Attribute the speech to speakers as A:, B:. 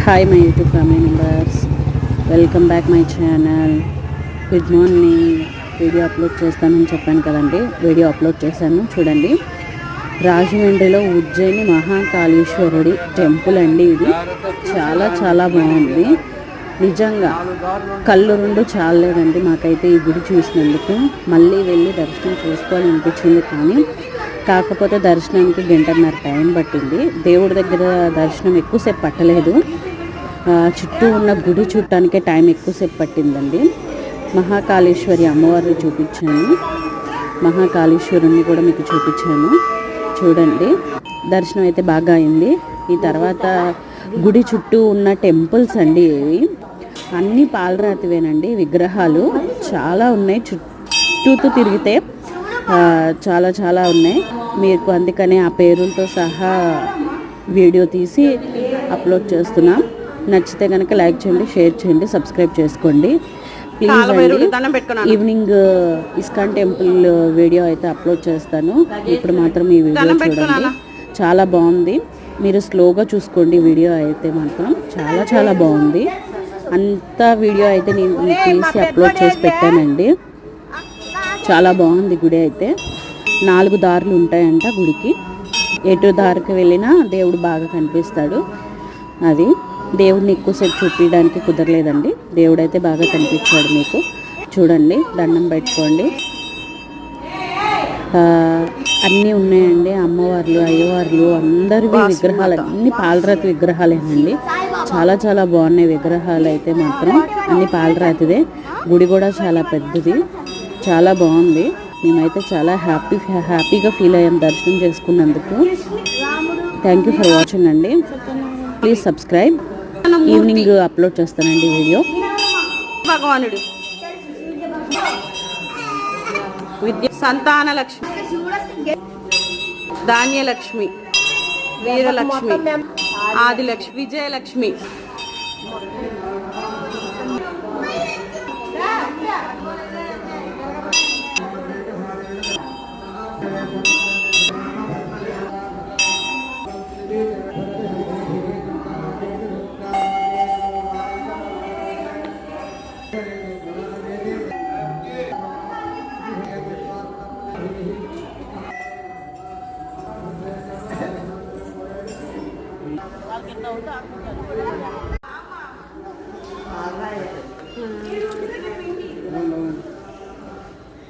A: Hi my YouTube family members, welcome back my channel. Good morning. Video upload చేస్తానని చెప్పాను కదండి, video upload చేశాను. చూడండి, రాజమండ్రిలో ఉజ్జయిని మహాకాళేశ్వరుడి టెంపుల్ అండి. ఇది చాలా చాలా బాగుంది. నిజంగా కళ్ళు రెండు చాలలేదండి మాకైతే ఈ గుడి చూసినందుకు. మళ్ళీ వెళ్ళి దర్శనం చేసుకోవాలనిపించింది, కానీ కాకపోతే దర్శనానికి గంటన్నర టైం పట్టింది. దేవుడి దగ్గర దర్శనం ఎక్కువసేపు పట్టలేదు, చుట్టూ ఉన్న గుడి చూడటానికే టైం ఎక్కువసేపు పట్టిందండి. మహాకాళేశ్వరి అమ్మవారిని చూపించాను, మహాకాళేశ్వరుణ్ణి కూడా మీకు చూపించాను. చూడండి, దర్శనం అయితే బాగా అయింది. ఈ తర్వాత గుడి చుట్టూ ఉన్న టెంపుల్స్ అండి, ఇవి అన్నీ పాలరాతివేనండి. విగ్రహాలు చాలా ఉన్నాయి, చుట్టూతో తిరిగితే చాలా చాలా ఉన్నాయి. మీకు అందుకనే ఆ పేరులతో సహా వీడియో తీసి అప్లోడ్ చేస్తున్నాం. నచ్చితే కనుక లైక్ చేయండి, షేర్ చేయండి, సబ్స్క్రైబ్ చేసుకోండి ప్లీజ్ అండి. ఈవినింగ్ ఇస్కాన్ టెంపుల్ వీడియో అయితే అప్లోడ్ చేస్తాను. ఇప్పుడు మాత్రం ఈ వీడియో చూడండి, చాలా బాగుంది. మీరు స్లోగా చూసుకోండి, వీడియో అయితే మాత్రం చాలా చాలా బాగుంది. అంత వీడియో అయితే నేను తీసి అప్లోడ్ చేసి పెట్టానండి. చాలా బాగుంది గుడి అయితే. 4 దారులు ఉంటాయంట గుడికి. ఎటు దారికి వెళ్ళినా దేవుడు బాగా కనిపిస్తాడు. అది దేవుడిని ఎక్కువసేపు చూపించడానికి కుదరలేదండి, దేవుడైతే బాగా కనిపించాడు మీకు. చూడండి, దండం పెట్టుకోండి. అన్నీ ఉన్నాయండి, అమ్మవార్లు అయ్యవార్లు అందరివి విగ్రహాలు, అన్ని పాలరాతి విగ్రహాలేనండి. చాలా చాలా బాగున్నాయి విగ్రహాలు అయితే మాత్రం, అన్ని పాలరాతిదే. గుడి కూడా చాలా పెద్దది, చాలా బాగుంది. మేమైతే చాలా హ్యాపీగా ఫీల్ అయ్యాం దర్శనం చేసుకున్నందుకు. థ్యాంక్ యూ ఫర్ వాచింగ్ అండి. Please subscribe. ఈవినింగ్ అప్లోడ్ చేస్తానండి వీడియో.
B: భగవానుడు విద్య, సంతాన లక్ష్మి, ధాన్యలక్ష్మి, వీరలక్ష్మి, ఆదిలక్ష్మి, విజయలక్ష్మి. వాళ్ళకి ఎంత అవుతా